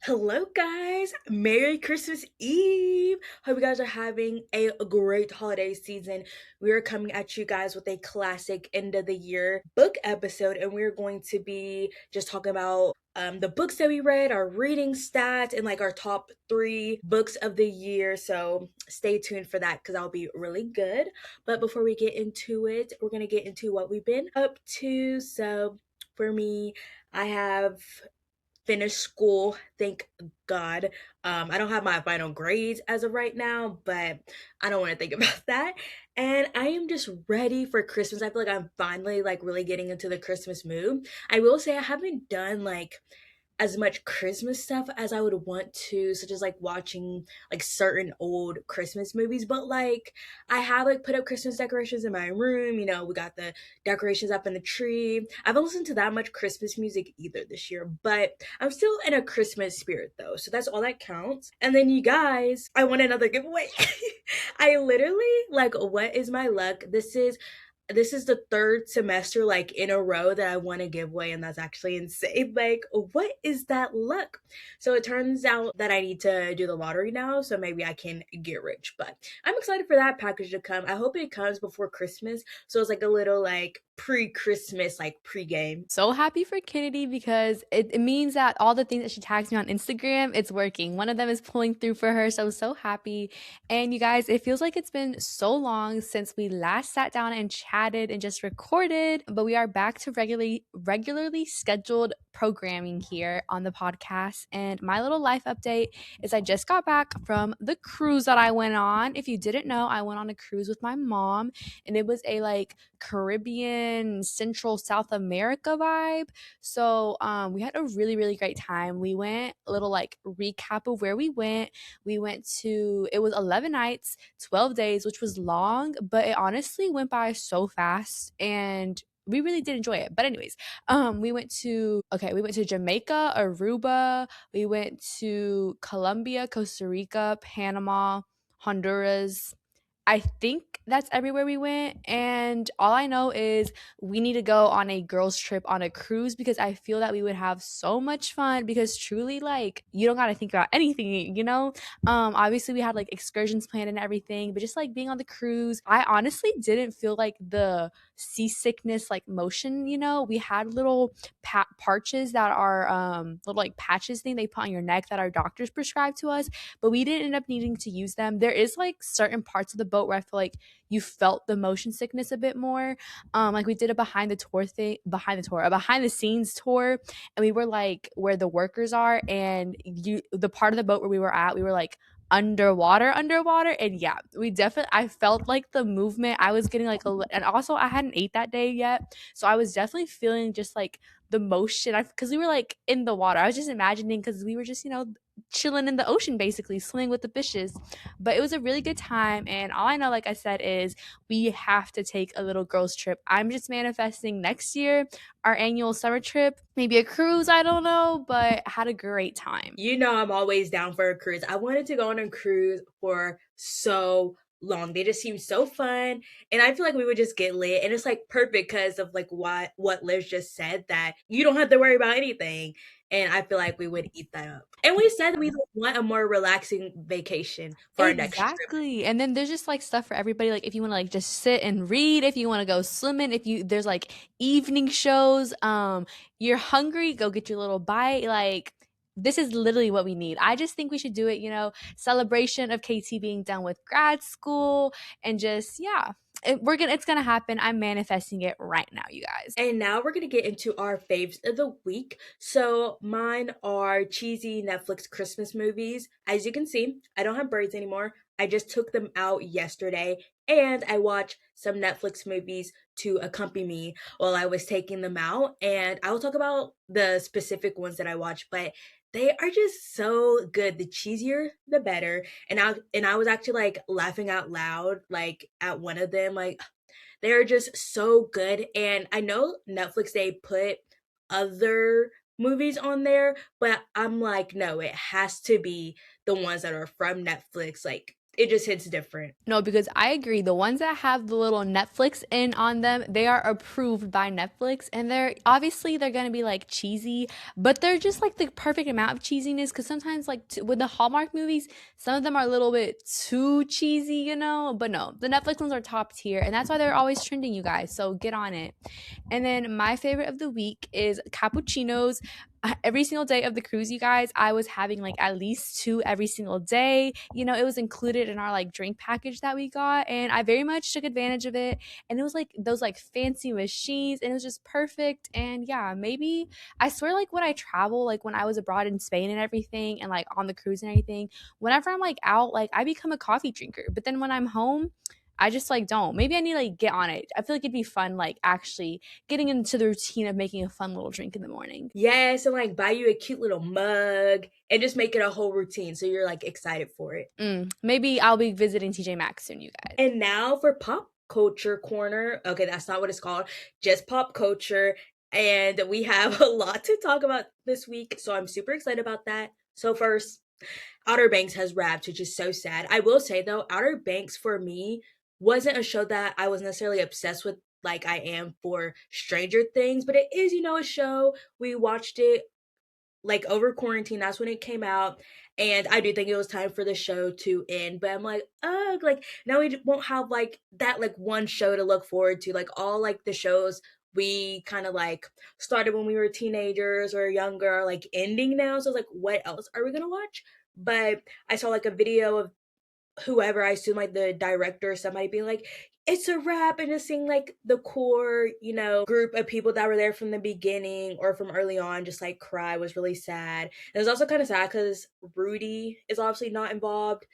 Hello, guys. Merry Christmas Eve. Hope you guys are having a great holiday season. We are coming at you guys with a classic end of the year book episode, and we're going to be just talking about the books that we read, our reading stats, and like our top three books of the year. So stay tuned for that because that'll be really good. But before we get into it, we're going to get into what we've been up to. So for me, I have finished school, thank God. I don't have my final grades as of right now, but I don't want to think about that. And I am just ready for Christmas. I feel like I'm finally like really getting into the Christmas mood. I will say I haven't done like as much Christmas stuff as I would want to, such as like watching like certain old Christmas movies. But like I have like put up Christmas decorations in my room. We got the decorations up in the tree. I haven't listened to that much Christmas music either this year, but I'm still in a Christmas spirit though. So that's all that counts. And then you guys, I want another giveaway. I literally like what is my luck? This is the third semester like in a row that I won a giveaway, and that's actually insane. Like, what is that luck? So it turns out that I need to do the lottery now, so maybe I can get rich. But I'm excited for that package to come. I hope it comes before Christmas, so it's like a little like pre-Christmas like pre-game. So happy for Kennedy because it means that all the things that she tags me on Instagram, it's working. One of them is pulling through for her. So I'm so happy. And you guys, it feels like it's been so long since we last sat down and chatted and just recorded, but we are back to regularly scheduled programming here on the podcast. And my little life update is I just got back from the cruise that I went on. If you didn't know, I went on a cruise with my mom, and it was a like Caribbean, Central South America vibe. So we had a really great time. We went a little like recap of where we went. We went to it was 11 nights, 12 days, which was long, but it honestly went by so fast and we really did enjoy it. But anyways, we went to Jamaica, Aruba, we went to Colombia, Costa Rica, Panama, Honduras. I think that's everywhere we went. And all I know is we need to go on a girls' trip on a cruise because I feel that we would have so much fun because truly, like, you don't got to think about anything, you know? Obviously, we had like excursions planned and everything, but just like being on the cruise, I honestly didn't feel like the seasickness like motion, you know? We had little parches that are little like patches thing they put on your neck that our doctors prescribed to us, but we didn't end up needing to use them. There is like certain parts of the boat where I feel like you felt the motion sickness a bit more. Like we did a a behind the scenes tour, and we were like where the workers are, and the part of the boat where we were at, we were like underwater, and yeah, we definitely I felt like the movement. I was getting like and also I hadn't ate that day yet, so I was definitely feeling just like the motion. Because we were like in the water, I was just imagining because we were just chilling in the ocean, basically swimming with the fishes. But it was a really good time, and all I know, like I said, is we have to take a little girls trip. I'm just manifesting next year our annual summer trip, maybe a cruise, I don't know, but had a great time. I'm always down for a cruise. I wanted to go on a cruise for so long. They just seem so fun, and I feel like we would just get lit. And it's like perfect because of like what Liz just said, that you don't have to worry about anything. And I feel like we would eat that up. And we said that we want a more relaxing vacation for our next trip. Exactly. And then there's just like stuff for everybody. Like if you want to like just sit and read, if you want to go swimming, if you there's like evening shows, you're hungry, go get your little bite. Like this is literally what we need. I just think we should do it, celebration of KT being done with grad school and just yeah. It's gonna happen. I'm manifesting it right now, you guys. And now we're going to get into our faves of the week. So mine are cheesy Netflix Christmas movies. As you can see, I don't have braids anymore. I just took them out yesterday, and I watched some Netflix movies to accompany me while I was taking them out. And I will talk about the specific ones that I watched, but they are just so good. The cheesier, the better. And I was actually like laughing out loud like at one of them, like they're just so good. And I know Netflix, they put other movies on there, but I'm like, no, it has to be the ones that are from Netflix. Like, it just hits different. No, because I agree. The ones that have the little Netflix in on them, they are approved by Netflix, and they're gonna be like cheesy, but they're just like the perfect amount of cheesiness. Because sometimes, like with the Hallmark movies, some of them are a little bit too cheesy, you know. But no, the Netflix ones are top tier, and that's why they're always trending, you guys. So get on it. And then my favorite of the week is cappuccinos. Every single day of the cruise, you guys, I was having like at least two every single day. You know, it was included in our like drink package that we got, and I very much took advantage of it. And it was like those like fancy machines, and it was just perfect. And yeah, maybe I swear, like when I travel, like when I was abroad in Spain and everything, and like on the cruise and everything, whenever I'm like out, like I become a coffee drinker. But then when I'm home, I just like don't. Maybe I need to like get on it. I feel like it'd be fun, like actually getting into the routine of making a fun little drink in the morning. Yes, and like buy you a cute little mug and just make it a whole routine so you're like excited for it. Maybe I'll be visiting TJ Maxx soon, you guys. And now for pop culture corner. Okay, that's not what it's called, just pop culture. And we have a lot to talk about this week, so I'm super excited about that. So, first, Outer Banks has wrapped, which is so sad. I will say though, Outer Banks for me wasn't a show that I was necessarily obsessed with like I am for Stranger Things, but it is, a show. We watched it like over quarantine. That's when it came out. And I do think it was time for the show to end. But I'm like, ugh, like now we won't have like that like one show to look forward to. Like all like the shows we kind of like started when we were teenagers or younger are like ending now. So it's like, what else are we gonna watch? But I saw like a video of whoever, I assume like the director or somebody being like, it's a wrap, and just seeing like the core, group of people that were there from the beginning or from early on just like cry was really sad. And it was also kind of sad because Rudy is obviously not involved.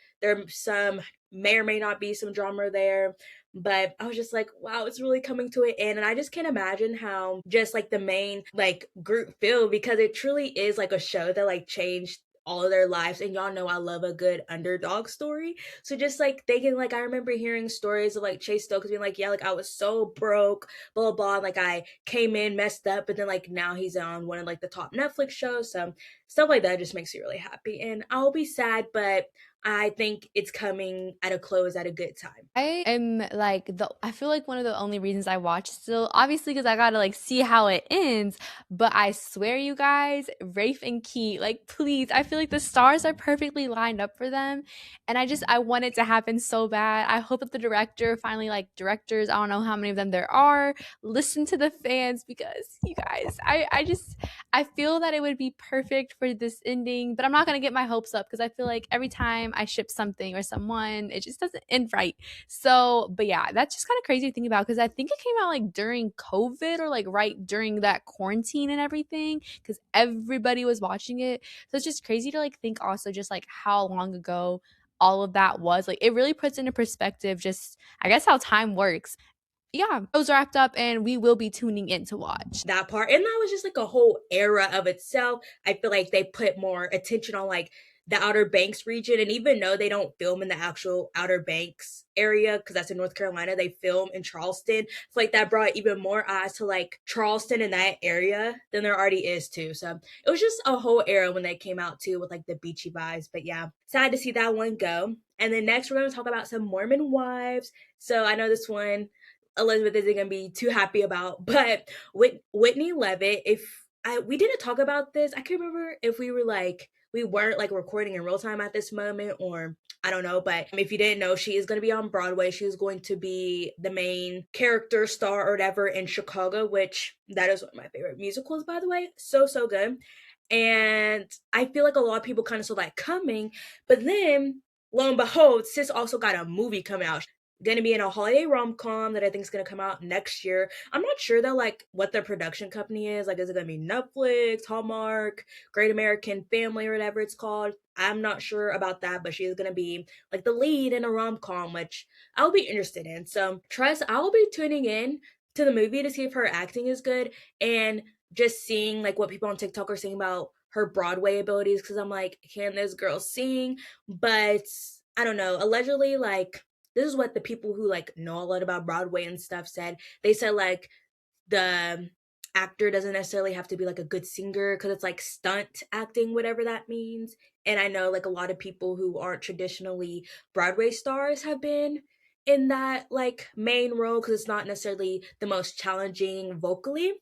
Some may or may not be some drama there. But I was just like, wow, it's really coming to an end. And I just can't imagine how just like the main like group feel, because it truly is like a show that like changed all of their lives. And y'all know I love a good underdog story. So just like thinking, like I remember hearing stories of like Chase Stokes being like, yeah, like I was so broke, blah blah blah. And, like I came in messed up, but then like now he's on one of like the top Netflix shows. So stuff like that just makes me really happy. And I'll be sad, but I think it's coming at a close at a good time. I am like I feel like one of the only reasons I watch still, obviously because I gotta like see how it ends. But I swear, you guys, Rafe and Key, like please, I feel like the stars are perfectly lined up for them, and I want it to happen so bad. I hope that the director finally, like directors, I don't know how many of them there are, listen to the fans, because you guys, I feel that it would be perfect for this ending. But I'm not gonna get my hopes up because I feel like every time I ship something or someone, it just doesn't end right. So, but yeah, that's just kind of crazy to think about because I think it came out like during COVID or like right during that quarantine and everything because everybody was watching it. So it's just crazy to like think also just like how long ago all of that was. Like it really puts into perspective just I guess how time works. Yeah, it was wrapped up and we will be tuning in to watch. That part, and that was just like a whole era of itself. I feel like they put more attention on like the Outer Banks region, and even though they don't film in the actual Outer Banks area because that's in North Carolina, they film in Charleston. So like that brought even more eyes to like Charleston in that area than there already is too. So it was just a whole era when they came out too with like the beachy vibes. But yeah, sad to see that one go. And then next we're going to talk about some Mormon wives. So I know this one Elizabeth isn't gonna be too happy about. But Whitney Leavitt, we didn't talk about this. I can't remember if we weren't like recording in real time at this moment, or I don't know. But if you didn't know, she is going to be on Broadway. She is going to be the main character star or whatever in Chicago, which that is one of my favorite musicals, by the way. So so good. And I feel like a lot of people kind of saw that coming, but then lo and behold, sis also got a movie coming out. Gonna be in a holiday rom-com that I think is gonna come out next year. I'm not sure though, like what their production company is. Like, is it gonna be Netflix, Hallmark, Great American Family, or whatever it's called? I'm not sure about that, but she is gonna be like the lead in a rom-com, which I'll be interested in. So trust, I'll be tuning in to the movie to see if her acting is good, and just seeing like what people on TikTok are saying about her Broadway abilities, because I'm like, can this girl sing? But I don't know. Allegedly, like this is what the people who like know a lot about Broadway and stuff said. They said like the actor doesn't necessarily have to be like a good singer because it's like stunt acting, whatever that means. And I know like a lot of people who aren't traditionally Broadway stars have been in that like main role because it's not necessarily the most challenging vocally.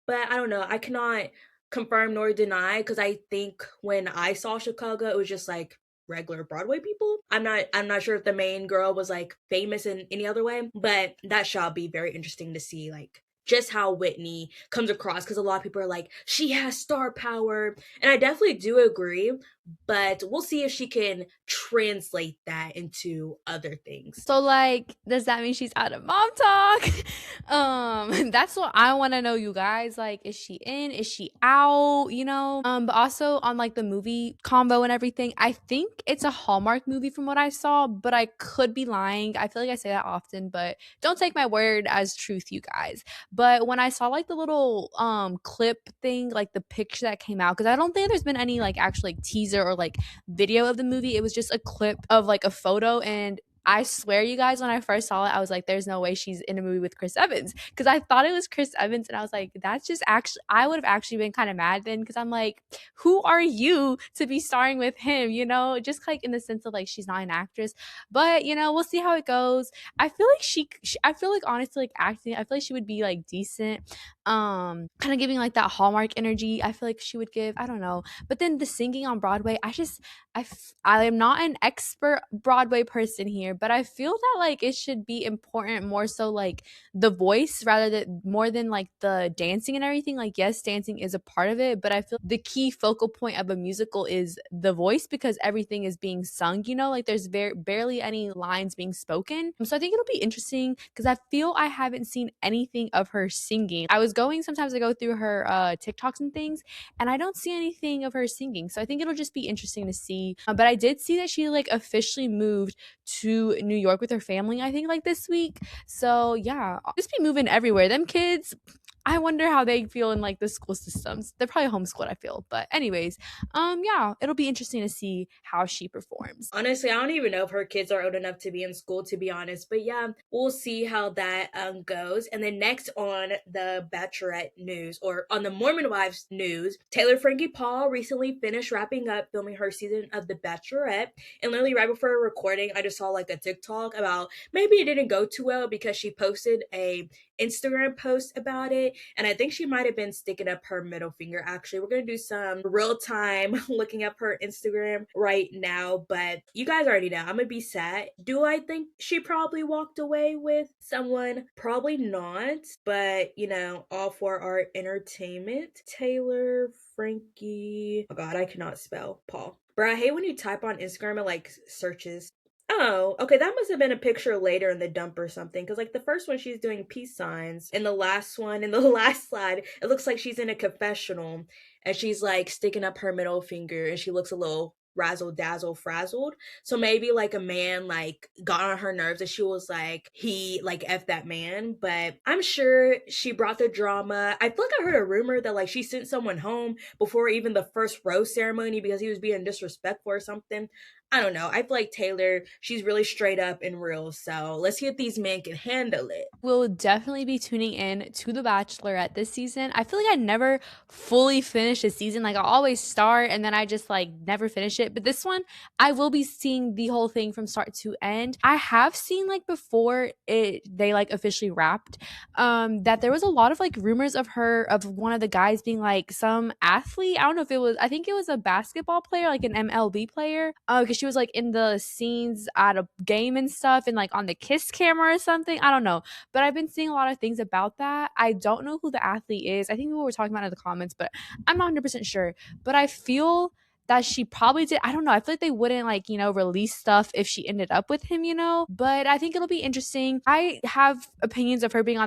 But I don't know. I cannot confirm nor deny because I think when I saw Chicago, it was just like regular Broadway people. I'm not sure if the main girl was like famous in any other way, but that shall be very interesting to see like just how Whitney comes across because a lot of people are like she has star power and I definitely do agree, but we'll see if she can translate that into other things. So, like, does that mean she's out of mom talk? That's what I want to know, you guys. Like, is she in? Is she out? But also on like the movie combo and everything, I think it's a Hallmark movie from what I saw, but I could be lying. I feel like I say that often, but don't take my word as truth, you guys. But when I saw like the little clip thing, like the picture that came out, because I don't think there's been any like actual like teaser or like video of the movie. It was just a clip of like a photo, and I swear, you guys, when I first saw it, I was like, there's no way she's in a movie with Chris Evans. Because I thought it was Chris Evans, and I was like, that's just actually, I would have actually been kind of mad then, because I'm like, who are you to be starring with him? Just like in the sense of like, she's not an actress. But, we'll see how it goes. I feel like I feel like honestly, like acting, I feel like she would be like decent. Kind of giving like that Hallmark energy. I feel like she would give, I don't know. But then the singing on Broadway, I am not an expert Broadway person here, but I feel that like it should be important more so like the voice rather than more than like the dancing and everything. Like yes, dancing is a part of it, but I feel the key focal point of a musical is the voice because everything is being sung, like there's barely any lines being spoken. So I think it'll be interesting because I feel I haven't seen anything of her singing. Sometimes I go through her TikToks and things, and I don't see anything of her singing. So I think it'll just be interesting to see. But I did see that she like officially moved to New York with her family, I think like this week. So yeah, I'll just be moving everywhere. Them kids, I wonder how they feel in like the school systems. They're probably homeschooled, I feel. But anyways, yeah, it'll be interesting to see how she performs. Honestly, I don't even know if her kids are old enough to be in school, to be honest. But yeah, we'll see how that goes. And then next on the Bachelorette news, or on the Mormon Wives news, Taylor Frankie Paul recently finished wrapping up filming her season of The Bachelorette. And literally right before recording, I just saw like a TikTok about maybe it didn't go too well because she posted a Instagram post about it. And I think she might have been sticking up her middle finger. Actually, we're going to do some real time looking up her Instagram right now. But you guys already know, I'm going to be sad. Do I think she probably walked away with someone? Probably not. But, all for our entertainment. Taylor, Frankie. Oh, God, I cannot spell Paul. Bro, I hate when you type on Instagram and like searches. Oh, okay. That must have been a picture later in the dump or something. Because, like, the first one, she's doing peace signs. And the last one, in the last slide, it looks like she's in a confessional. And she's, like, sticking up her middle finger. And she looks a little razzle dazzle frazzled. So maybe, like, a man, like, got on her nerves. And she was like, he, like, F that man. But I'm sure she brought the drama. I feel like I heard a rumor that, like, she sent someone home before even the first rose ceremony because he was being disrespectful or something. I don't know. I feel like Taylor, she's really straight up and real. So let's see if these men can handle it. Will definitely be tuning in to The Bachelorette this season. I feel like I never fully finish a season. Like I always start and then I just like never finish it. But this one, I will be seeing the whole thing from start to end. I have seen like before they like officially wrapped, that there was a lot of like rumors of one of the guys being like some athlete. I don't know if I think it was a basketball player, like an MLB player. Because she was like in the scenes at a game and stuff and like on the kiss camera or something. I don't know. But I've been seeing a lot of things about that. I don't know who the athlete is. I think we were talking about it in the comments, but I'm not 100% sure. But I feel that she probably did. I don't know. I feel like they wouldn't like, release stuff if she ended up with him, But I think it'll be interesting. I have opinions of her being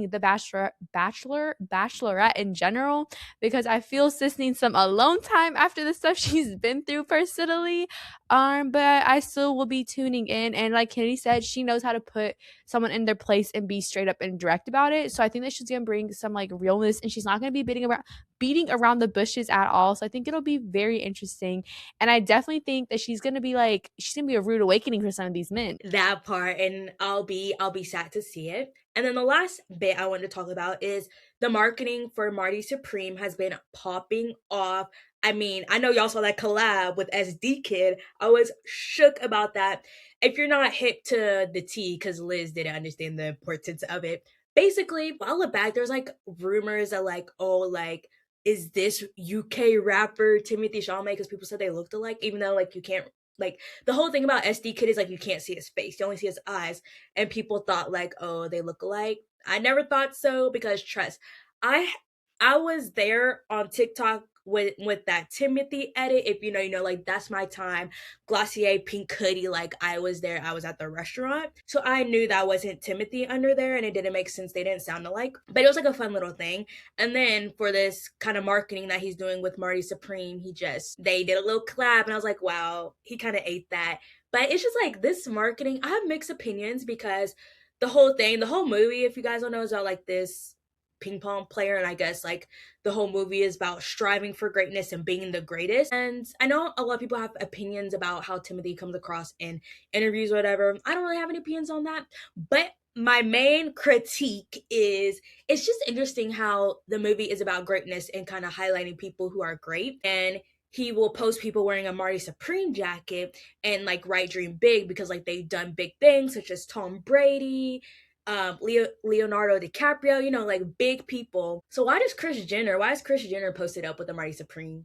the bachelorette in general because I feel sis needs some alone time after the stuff she's been through personally. But I still will be tuning in. And like Kennedy said, she knows how to put someone in their place and be straight up and direct about it. So I think that she's gonna bring some like realness and she's not gonna be beating around the bushes at all. So I think it'll be very interesting. And I definitely think that she's gonna be a rude awakening for some of these men. That part, and I'll be sad to see it. And then the last bit I wanted to talk about is the marketing for Marty Supreme has been popping off. I mean, I know y'all saw that collab with SD Kid. I was shook about that. If you're not hip to the tea, because Liz didn't understand the importance of it, basically, a while back, there's like rumors that like, oh, like, is this UK rapper Timothy Chalamet? Because people said they looked alike, even though like you can't, like, the whole thing about SD Kid is like you can't see his face, you only see his eyes, and people thought like, oh, they look alike. I never thought so because trust, I I was there on TikTok with that Timothy edit. If you know, you know, like that's my time. Glossier pink hoodie, like I was there. I was at the restaurant, so I knew that wasn't Timothy under there, and it didn't make sense. They didn't sound alike, but it was like a fun little thing. And then for this kind of marketing that he's doing with Marty Supreme, they did a little collab, and I was like, wow, he kind of ate that. But it's just like this marketing. I have mixed opinions because the whole movie, if you guys don't know, is about like this ping pong player, and I guess like the whole movie is about striving for greatness and being the greatest. And I know a lot of people have opinions about how Timothy comes across in interviews or whatever. I don't really have any opinions on that, but my main critique is it's just interesting how the movie is about greatness and kind of highlighting people who are great. And he will post people wearing a Marty Supreme jacket and like write dream big because like they've done big things such as Tom Brady, Leonardo DiCaprio, you know, like big people. So why is Chris Jenner posted up with the Marty Supreme?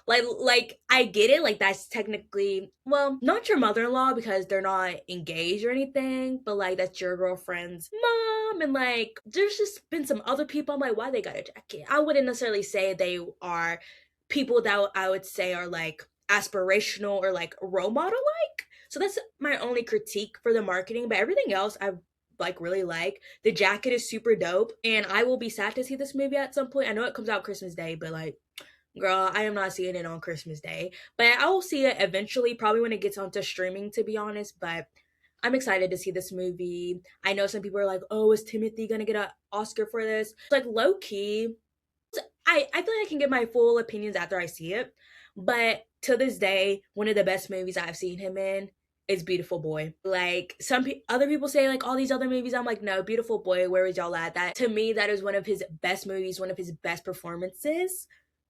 Like I get it, like that's technically, well, not your mother-in-law because they're not engaged or anything, but like that's your girlfriend's mom. And like there's just been some other people, I'm like, why they got a jacket? I wouldn't necessarily say they are people that I would say are like aspirational or like role model like. So that's my only critique for the marketing, but everything else I like really like. The jacket is super dope, and I will be sad to see this movie at some point. I know it comes out Christmas Day, but like, girl, I am not seeing it on Christmas Day. But I will see it eventually, probably when it gets onto streaming, to be honest. But I'm excited to see this movie. I know some people are like, oh, is Timothy gonna get an Oscar for this? Like low key, I feel like I can get my full opinions after I see it. But to this day, one of the best movies I've seen him in is Beautiful Boy. Like other people say like all these other movies, I'm like, no, Beautiful Boy, where was y'all at? That to me, that is one of his best movies, one of his best performances.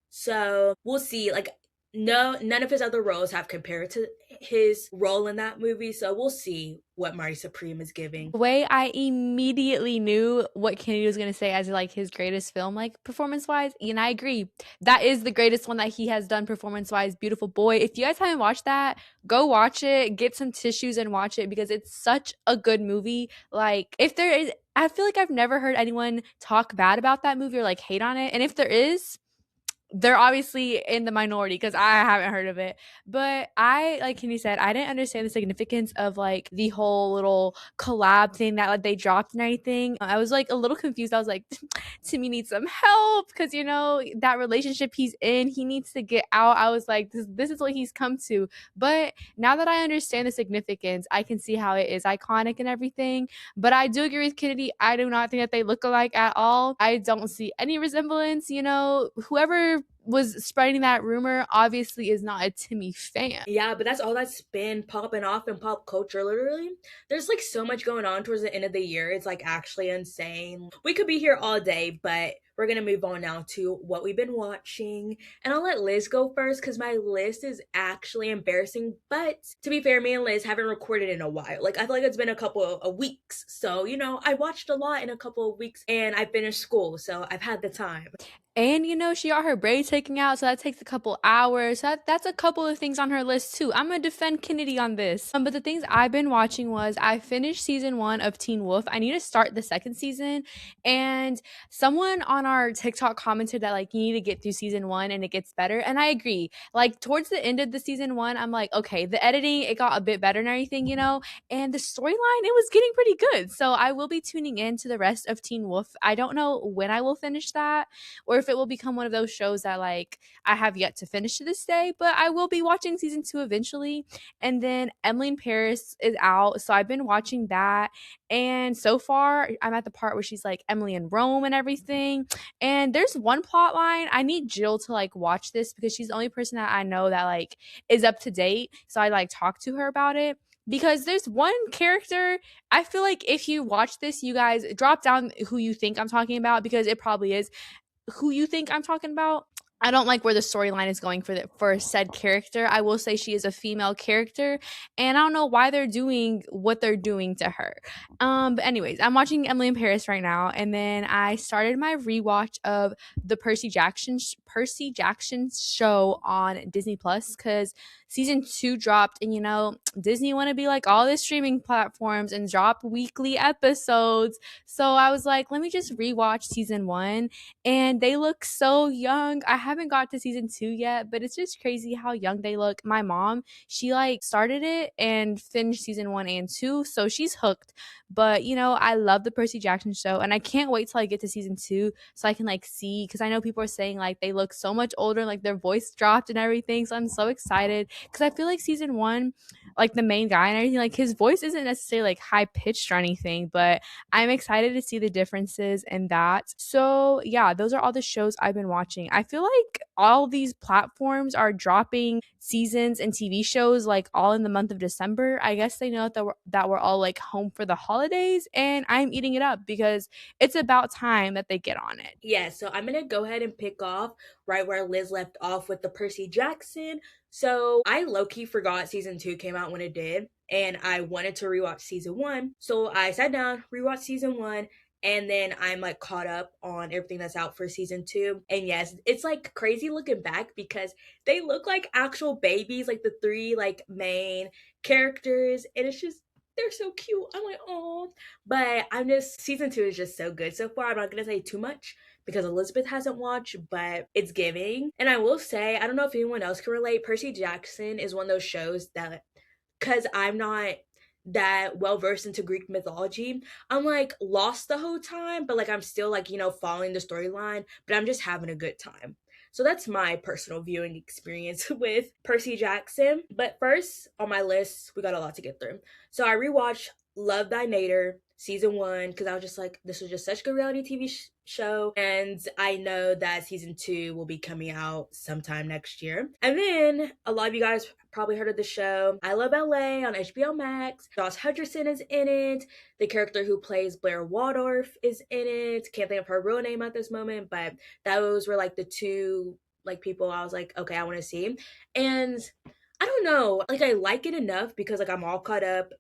So we'll see. Like, no, none of his other roles have compared to his role in that movie. So we'll see what Marty Supreme is giving. The way I immediately knew what Kennedy was gonna say as like his greatest film, like performance wise, and I agree. That is the greatest one that he has done performance wise. Beautiful Boy. If you guys haven't watched that, go watch it. Get some tissues and watch it because it's such a good movie. Like if there is, I feel like I've never heard anyone talk bad about that movie or like hate on it. And if there is, they're obviously in the minority because I haven't heard of it. But I, like Kenny said, I didn't understand the significance of like the whole little collab thing that like they dropped and everything. I was like a little confused. I was like, Timmy needs some help because you know that relationship he's in, he needs to get out. I was like, this is what he's come to. But now that I understand the significance, I can see how it is iconic and everything. But I do agree with Kennedy. I do not think that they look alike at all. I don't see any resemblance. You know, whoever was spreading that rumor obviously is not a Timmy fan. Yeah, but that's all that's been popping off in pop culture, literally. There's like so much going on towards the end of the year. It's like actually insane. We could be here all day, but we're gonna move on now to what we've been watching. And I'll let Liz go first because my list is actually embarrassing. But to be fair, me and Liz haven't recorded in a while. Like I feel like it's been a couple of weeks. So, you know, I watched a lot in a couple of weeks and I finished school, so I've had the time. And you know, she got her braid taken out, so that takes a couple hours. So that's a couple of things on her list too. I'm gonna defend Kennedy on this. But the things I've been watching was I finished season 1 of Teen Wolf. I need to start the second season. And someone on our TikTok commented that like you need to get through season 1 and it gets better. And I agree. Like towards the end of the season 1, I'm like, okay, the editing, it got a bit better and everything, you know, and the storyline, it was getting pretty good. So I will be tuning in to the rest of Teen Wolf. I don't know when I will finish that or if it will become one of those shows that like I have yet to finish to this day, but I will be watching season 2 eventually. And then Emily in Paris is out, so I've been watching that. And so far, I'm at the part where she's like Emily in Rome and everything. And there's one plot line. I need Jill to like watch this because she's the only person that I know that like is up to date. So I like talk to her about it. Because there's one character, I feel like if you watch this, you guys drop down who you think I'm talking about because it probably is who you think I'm talking about. I don't like where the storyline is going for said character. I will say she is a female character, and I don't know why they're doing what they're doing to her. But anyways, I'm watching Emily in Paris right now, and then I started my rewatch of the Percy Jackson show on Disney Plus because season 2 dropped, and Disney want to be like all the streaming platforms and drop weekly episodes. So I was like, let me just rewatch season 1, and they look so young. I haven't got to season 2 yet, but it's just crazy how young they look. My mom, she like started it and finished season 1 and 2, so she's hooked. But I love the Percy Jackson show, and I can't wait till I get to season 2 so I can like see, because I know people are saying like they look so much older, like their voice dropped and everything. So I'm so excited because I feel like season 1, like the main guy and everything, like his voice isn't necessarily like high pitched or anything, but I'm excited to see the differences in that. So, yeah, those are all the shows I've been watching. I feel like all these platforms are dropping seasons and TV shows like all in the month of December. I guess they know that we're all like home for the holidays, and I'm eating it up because it's about time that they get on it. Yeah, so I'm gonna go ahead and pick off right where Liz left off with the Percy Jackson. So I low key forgot season 2 came out when it did, and I wanted to rewatch season 1. So I sat down, rewatched season 1, and then I'm like caught up on everything that's out for season 2. And yes, it's like crazy looking back because they look like actual babies, like the three like main characters, and it's just they're so cute. I'm like, oh, but I'm just season 2 is just so good so far. I'm not gonna say too much because Elizabeth hasn't watched, but it's giving. And I will say, I don't know if anyone else can relate. Percy Jackson is one of those shows that, because I'm not that well versed into Greek mythology, I'm like lost the whole time, but like I'm still like, following the storyline, but I'm just having a good time. So that's my personal viewing experience with Percy Jackson. But first on my list, we got a lot to get through. So I rewatched Love Thy Nader season 1 because I was just like, this was just such a good reality TV show, and I know that season 2 will be coming out sometime next year. And then a lot of you guys probably heard of the show I Love LA on HBO Max. Josh Hutcherson is in it. The character who plays Blair Waldorf is in it. Can't think of her real name at this moment, but those were like the two like people I was like, okay, I want to see. And I don't know, like I like it enough because like I'm all caught up.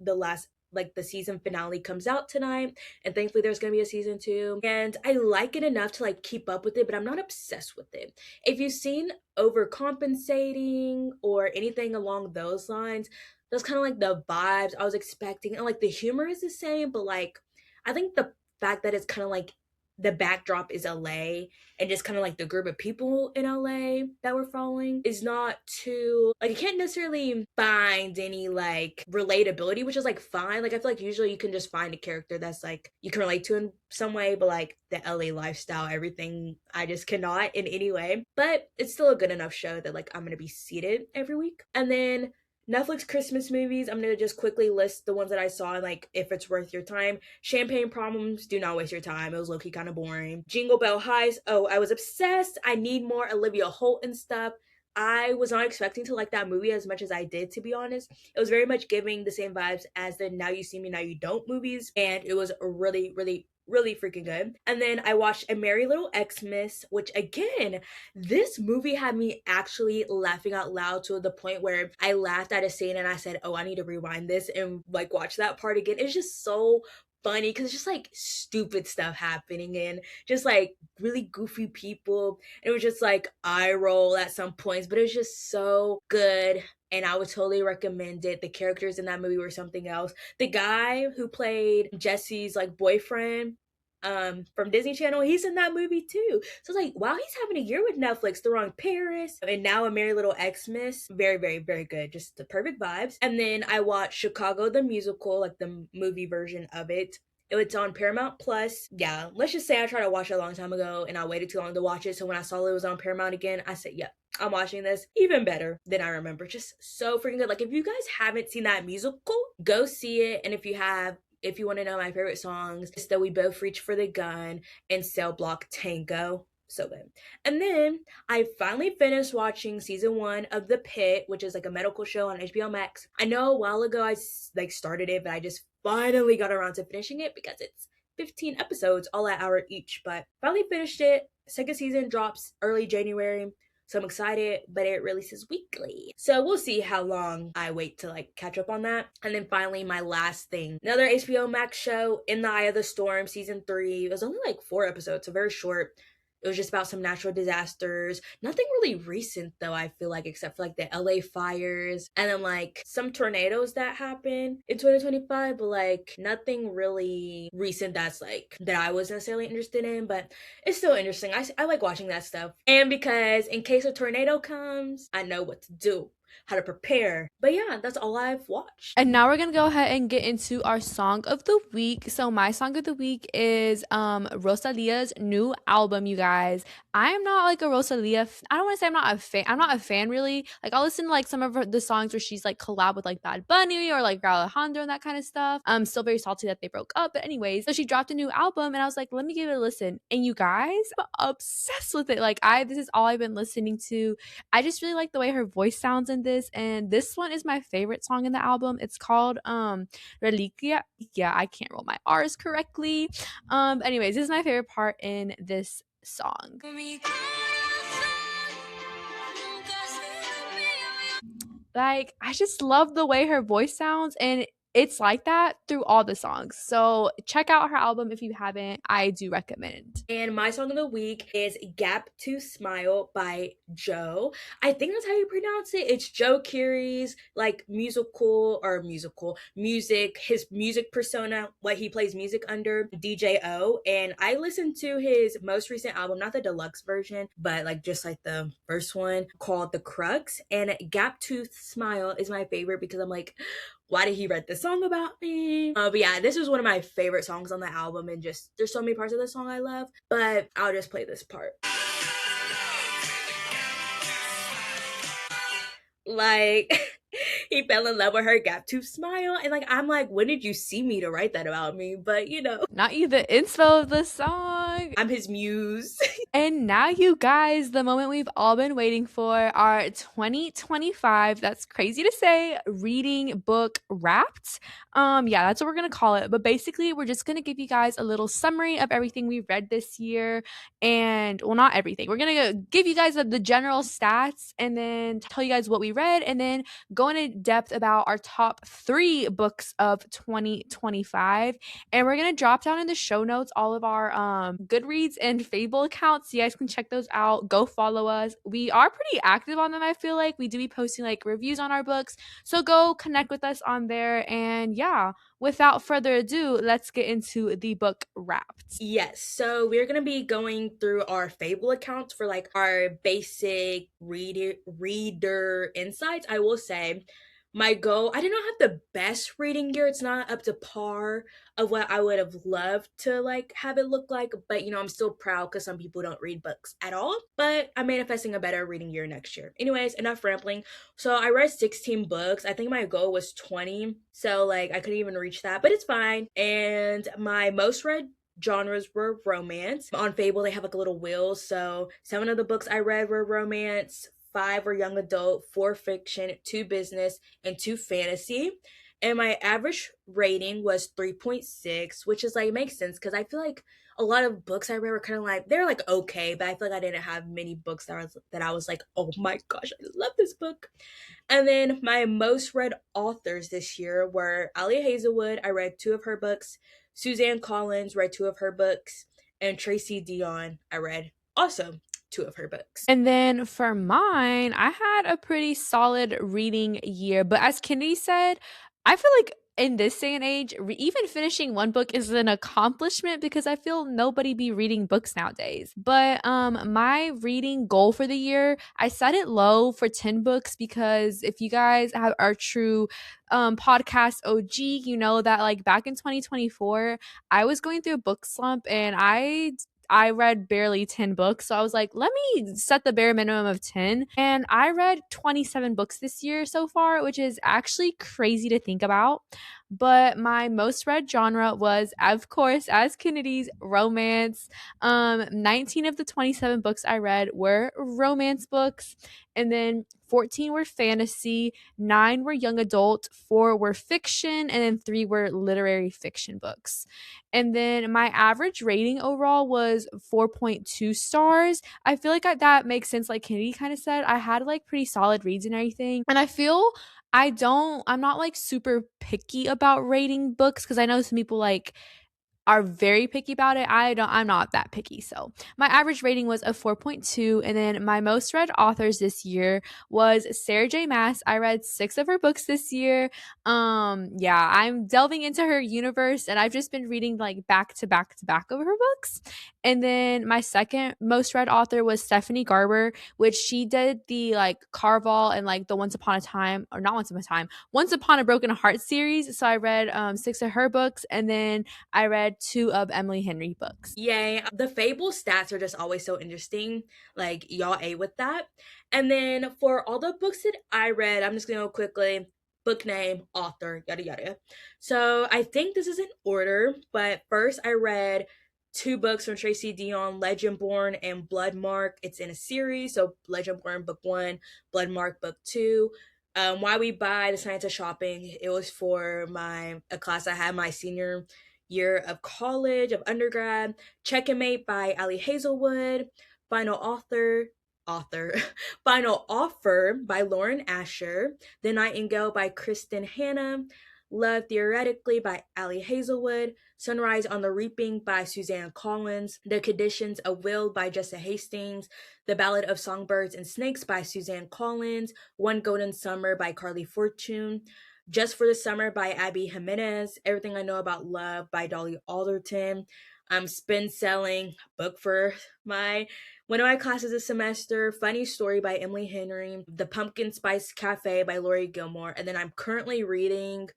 The season finale comes out tonight, and thankfully there's gonna be a season 2, and I like it enough to like keep up with it, but I'm not obsessed with it. If you've seen Overcompensating or anything along those lines, that's kind of like the vibes I was expecting, and like the humor is the same, but like I think the fact that it's kind of like the backdrop is LA, and just kind of like the group of people in LA that we're following is not too like, I can't necessarily find any like relatability, which is like fine. Like I feel like usually you can just find a character that's like you can relate to in some way, but like the LA lifestyle, everything, I just cannot in any way. But it's still a good enough show that like I'm gonna be seated every week. And then Netflix Christmas movies, I'm gonna just quickly list the ones that I saw and like if it's worth your time. Champagne Problems, do not waste your time. It was low-key kind of boring. Jingle Bell Heist, oh, I was obsessed. I need more Olivia Holt and stuff. I was not expecting to like that movie as much as I did, to be honest. It was very much giving the same vibes as the Now You See Me, Now You Don't movies, and it was really, really, really freaking good. And then I watched A Merry Little Xmas, which again, this movie had me actually laughing out loud to the point where I laughed at a scene and I said, oh, I need to rewind this and like watch that part again. It's just so funny because it's just like stupid stuff happening and just like really goofy people. It was just like eye roll at some points, but it was just so good. And I would totally recommend it. The characters in that movie were something else. The guy who played Jesse's like boyfriend from Disney Channel, he's in that movie too. So it's like, wow, he's having a year with Netflix. They're on Paris and now A Merry Little Xmas. Very, very, very good. Just the perfect vibes. And then I watched Chicago the Musical, like the movie version of it. It's on Paramount Plus. Yeah, let's just say I tried to watch it a long time ago and I waited too long to watch it. So when I saw it was on Paramount again, I said, yep, I'm watching this. Even better than I remember. Just so freaking good. Like if you guys haven't seen that musical, go see it. And if you have, If you want to know my favorite songs, it's that We Both Reach for the Gun and Cell Block Tango. So good. And then I finally finished watching season 1 of The Pit, which is like a medical show on HBO Max. I know a while ago I like started it, but I just finally got around to finishing it because it's 15 episodes, all an hour each. But finally finished it. Second season drops early January. So I'm excited, but it releases weekly. So we'll see how long I wait to like catch up on that. And then finally, my last thing, another HBO Max show, In the Eye of the Storm, season 3. It was only like 4 episodes, so very short. It was just about some natural disasters. Nothing really recent though, I feel like, except for like the LA fires and then like some tornadoes that happened in 2025, but like nothing really recent that's like that I was necessarily interested in, but it's still interesting. I like watching that stuff. And because in case a tornado comes, I know what to do, how to prepare. But yeah, that's all I've watched. And now we're gonna go ahead and get into our song of the week. So my song of the week is Rosalia's new album, you guys. I am not like a Rosalia. I don't want to say I'm not a fan. I'm not a fan really. Like I'll listen to like some of the songs where she's like collab with like Bad Bunny or like Raul Alejandro and that kind of stuff. I'm still very salty that they broke up. But anyways, so she dropped a new album and I was like, let me give it a listen. And you guys, I'm obsessed with it. Like this is all I've been listening to. I just really like the way her voice sounds in this, and this one is my favorite song in the album. It's called Reliquia. Yeah, I can't roll my R's correctly. Anyways, this is my favorite part in this song. Like, I just love the way her voice sounds, and it's like that through all the songs. So check out her album if you haven't. I do recommend. And my song of the week is Gap to Smile by Joe. I think that's how you pronounce it. It's Joe Keery's like music, his music persona, what he plays music under, DJO. And I listened to his most recent album, not the deluxe version, but like just like the first one called The Crux. And Gap to Smile is my favorite because I'm like, why did he write this song about me? But yeah, this is one of my favorite songs on the album, and just there's so many parts of the song I love, but I'll just play this part. Like, he fell in love with her, Gap to Smile, and like I'm like, when did you see me to write that about me? But you know, not you the inspo of the song. I'm his muse. And now, you guys, the moment we've all been waiting for, our 2025, that's crazy to say, reading book wrapped. Yeah, that's what we're gonna call it. But basically, we're just gonna give you guys a little summary of everything we've read this year. And well, not everything. We're gonna give you guys the general stats and then tell you guys what we read and then go into depth about our top 3 books of 2025. And we're gonna drop down in the show notes all of our Goodreads and Fable accounts. So you guys can check those out. Go follow us. We are pretty active on them, I feel like. We do be posting like reviews on our books. So go connect with us on there. And yeah, without further ado, let's get into the book wrapped. Yes, so we're gonna be going through our Fable accounts for like our basic reader insights. I will say my goal, I did not have the best reading year. It's not up to par of what I would have loved to like have it look like, but you know, I'm still proud because some people don't read books at all. But I'm manifesting a better reading year next year. Anyways, enough rambling. So I read 16 books. I think my goal was 20. So like I couldn't even reach that, but it's fine. And my most read genres were romance. On Fable, they have like a little wheel. So 7 of the books I read were romance, 5 were young adult, 4 fiction, 2 business, and 2 fantasy. And my average rating was 3.6, which is like makes sense because I feel like a lot of books I read were kind of like they're like okay, but I feel like I didn't have many books that I was like, oh my gosh, I love this book. And then my most read authors this year were Ali Hazelwood. I read 2 of her books. Suzanne Collins, read 2 of her books, and Tracy Dion, I read also 2 of her books. And then for mine, I had a pretty solid reading year. But as Kennedy said, I feel like in this day and age, even finishing one book is an accomplishment because I feel nobody be reading books nowadays. But my reading goal for the year, I set it low for 10 books because if you guys are true podcast OG, you know that like back in 2024, I was going through a book slump and I I read barely 10 books. So I was like, let me set the bare minimum of 10. And I read 27 books this year so far, which is actually crazy to think about. But my most read genre was, of course, as Kennedy's, romance. 19 of the 27 books I read were romance books. And then 14 were fantasy, 9 were young adult, 4 were fiction, and then 3 were literary fiction books. And then my average rating overall was 4.2 stars. I feel like that makes sense. Like Kennedy kind of said, I had like pretty solid reads and everything. And I feel I'm not like super picky about rating books because I know some people like are very picky about it. I'm not that picky. So my average rating was a 4.2. And then my most read authors this year was Sarah J. Maas. I read 6 of her books this year. Yeah, I'm delving into her universe and I've just been reading like back to back to back of her books. And then my second most read author was Stephanie Garber, which she did the like Carval and like the Once Upon a Time, or not Once Upon a Time, Once Upon a Broken Heart series. So I read 6 of her books, and then I read 2 of Emily Henry books. Yay. The Fable stats are just always so interesting. Like, y'all A with that. And then for all the books that I read, I'm just going to go quickly book name, author, yada yada. So I think this is in order, but first I read 2 books from Tracy Dion, Legendborn and Bloodmark. It's in a series. So Legendborn book 1, Bloodmark book 2. Why We Buy, The Science of Shopping. It was for a class I had my senior year of college, of undergrad. Checkmate by Ali Hazelwood. Final author Final Offer by Lauren Asher. The Nightingale by Kristen Hanna. Love Theoretically by Ali Hazelwood. Sunrise on the Reaping by Suzanne Collins. The Conditions of Will by Jessa Hastings. The Ballad of Songbirds and Snakes by Suzanne Collins. One Golden Summer by Carly Fortune. Just for the Summer by Abby Jimenez. Everything I Know About Love by Dolly Alderton. Spin Selling, book for one of my classes this semester. Funny Story by Emily Henry. The Pumpkin Spice Cafe by Lori Gilmore. And then I'm currently reading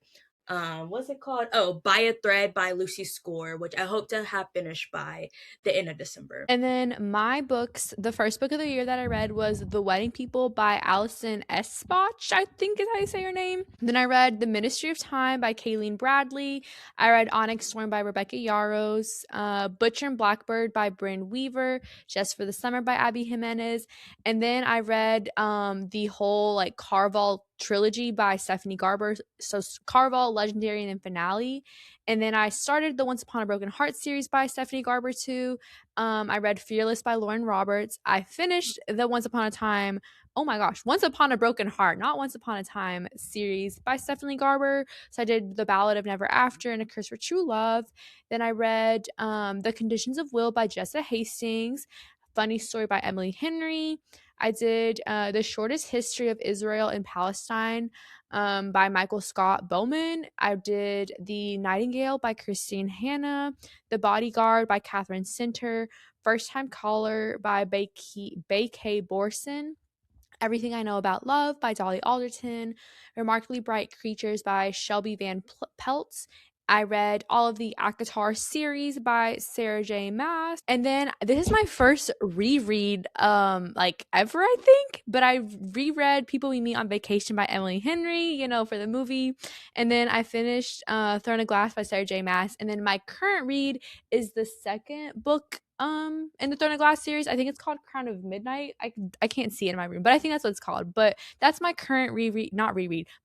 what's it called? Oh, By a Thread by Lucy Score, which I hope to have finished by the end of December. And then my books, the first book of the year that I read was The Wedding People by Allison Espach, I think is how you say her name. Then I read The Ministry of Time by Kayleen Bradley. I read Onyx Storm by Rebecca Yarros, Butcher and Blackbird by Bryn Weaver, Just for the Summer by Abby Jimenez. And then I read the whole like Carval trilogy by Stephanie Garber. So Carval, Legendary, and then Finale. And then I started the Once Upon a Broken Heart series by Stephanie Garber too. I read Fearless by Lauren Roberts. I finished the Once Upon a Time, oh my gosh, Once Upon a Broken Heart, not Once Upon a Time series by Stephanie Garber. So I did The Ballad of Never After and A Curse for True Love. Then I read The Conditions of Will by Jessa Hastings. Funny Story by Emily Henry. I did The Shortest History of Israel and Palestine by Michael Scott Bowman. I did The Nightingale by Christine Hanna. The Bodyguard by Catherine Center. First Time Caller by Bay Borson. Everything I Know About Love by Dolly Alderton. Remarkably Bright Creatures by Shelby Van Peltz. I read all of the ACOTAR series by Sarah J. Maas. And then this is my first reread like ever, I think. But I reread People We Meet on Vacation by Emily Henry, for the movie. And then I finished Throne of Glass by Sarah J. Maas. And then my current read is the second book in the Throne of Glass series. I think it's called Crown of Midnight. I can't see it in my room, but I think that's what it's called. But that's my current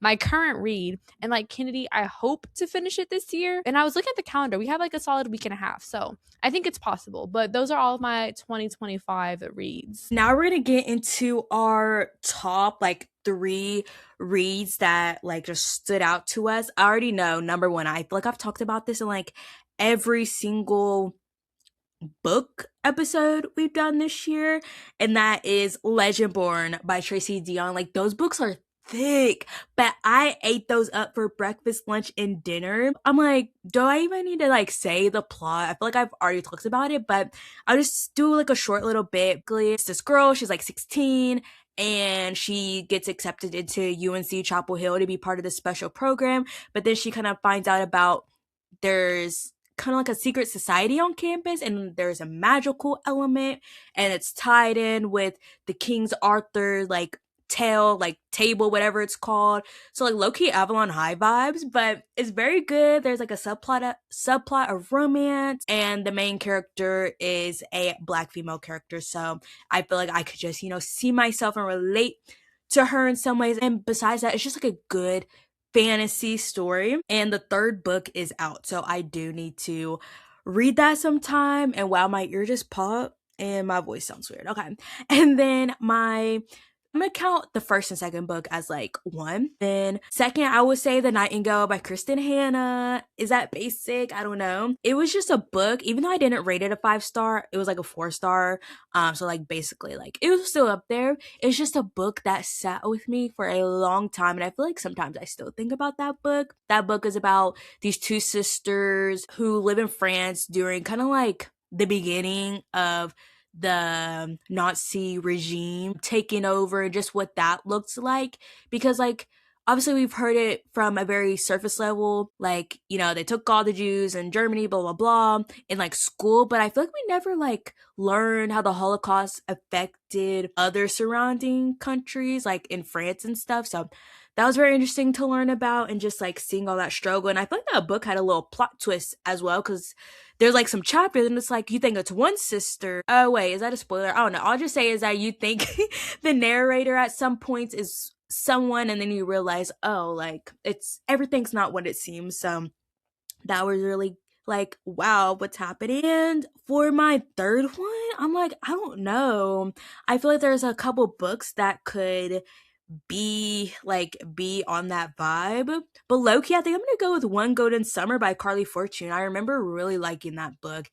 my current read. And like Kennedy, I hope to finish it this year. And I was looking at the calendar. We have like a solid week and a half. So I think it's possible. But those are all of my 2025 reads. Now we're gonna get into our top like 3 reads that like just stood out to us. I already know number 1. I feel like I've talked about this in like every single book episode we've done this year, and that is Legendborn by Tracy Dion. Like, those books are thick, but I ate those up for breakfast, lunch, and dinner. I'm like, do I even need to like say the plot? I feel like I've already talked about it, but I'll just do like a short little bit. It's this girl, she's like 16, and she gets accepted into UNC Chapel Hill to be part of this special program, but then she kind of finds out about there's kind of like a secret society on campus, and there's a magical element, and it's tied in with the King's Arthur like tale, like table, whatever it's called. So like low key Avalon High vibes, but it's very good. There's like a subplot of romance, and the main character is a black female character. So I feel like I could just see myself and relate to her in some ways. And besides that, it's just like a good fantasy story. And the third book is out, so I do need to read that sometime. And wow, my ear just popped and my voice sounds weird. Okay. And then I'm gonna count the first and second book as like one. Then second, I would say The Nightingale by Kristen Hanna. Is that basic? I don't know. It was just a book, even though I didn't rate it a 5 star, it was like a 4 star. So like basically like it was still up there. It's just a book that sat with me for a long time. And I feel like sometimes I still think about that book. That book is about these two sisters who live in France during kind of like the beginning of the Nazi regime taking over, just what that looks like. Because, like, obviously, we've heard it from a very surface level, like, they took all the Jews in Germany, blah, blah, blah, in like school. But I feel like we never like learned how the Holocaust affected other surrounding countries, like in France and stuff. So that was very interesting to learn about, and just like seeing all that struggle. And I feel like that book had a little plot twist as well, because there's like some chapters and it's like you think it's one sister. Oh wait, is that a spoiler? I don't know. I'll just say is that you think the narrator at some points is someone, and then you realize, oh, like it's everything's not what it seems. So that was really like, wow, what's happening? And for my third one, I'm like, I don't know. I feel like there's a couple books that could be on that vibe. But low-key, I think I'm gonna go with One Golden Summer by Carly Fortune. I remember really liking that book.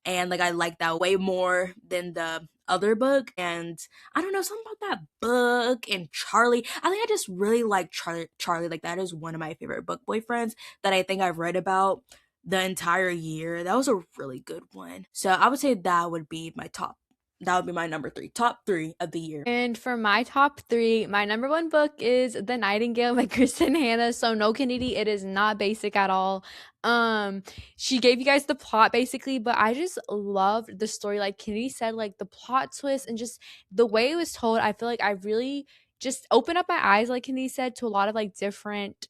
And like I like that way more than the other book. And I don't know, something about that book and Charlie. I think I just really like Charlie. Like that is one of my favorite book boyfriends that I think I've read about the entire year. That was a really good one. So I would say that would be my top. That would be my number three. Top three of the year. And for my top three, my number one book is The Nightingale by Kristen Hanna. So no Kennedy, it is not basic at all. Um, she gave you guys the plot basically, but I just loved the story. Like Kennedy said, like the plot twist and just the way it was told. I feel like I really just opened up my eyes, like Kennedy said, to a lot of like different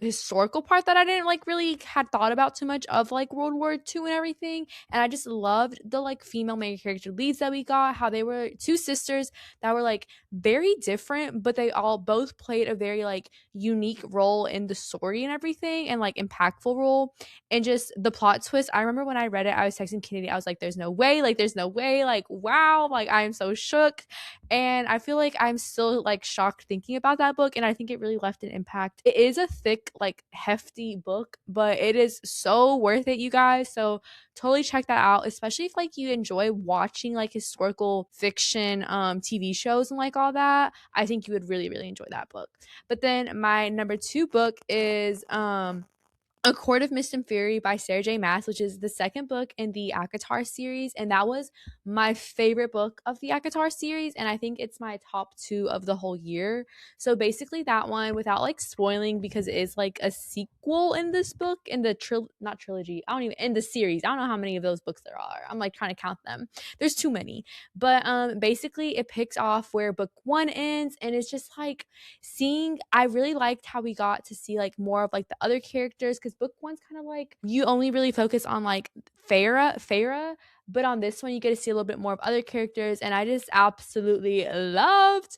historical part that I didn't like really had thought about too much of like World War II and everything. And I just loved the like female main character leads that we got, how they were two sisters that were like very different, but they all both played a very like unique role in the story and everything, and like impactful role. And just the plot twist, I remember when I read it, I was texting Kennedy, I was like, there's no way, like wow, like I am so shook. And I feel like I'm still like shocked thinking about that book, and I think it really left an impact. It is a thick, like hefty book, but it is so worth it, you guys. So totally check that out, especially if like you enjoy watching like historical fiction TV shows and like all that. I think you would really, really enjoy that book. But then my number two book is a Court of Mist and Fury by Sarah J. Maas, which is the second book in the ACOTAR series. And that was my favorite book of the ACOTAR series. And I think it's my top two of the whole year. So basically, that one, without like spoiling, because it is like a sequel in this book, in the not trilogy, in the series. I don't know how many of those books there are. I'm like trying to count them. There's too many. But basically, it picks off where book one ends. And it's just like I really liked how we got to see like more of like the other characters, because book one's kind of like you only really focus on like Farah, but on this one you get to see a little bit more of other characters. And I just absolutely loved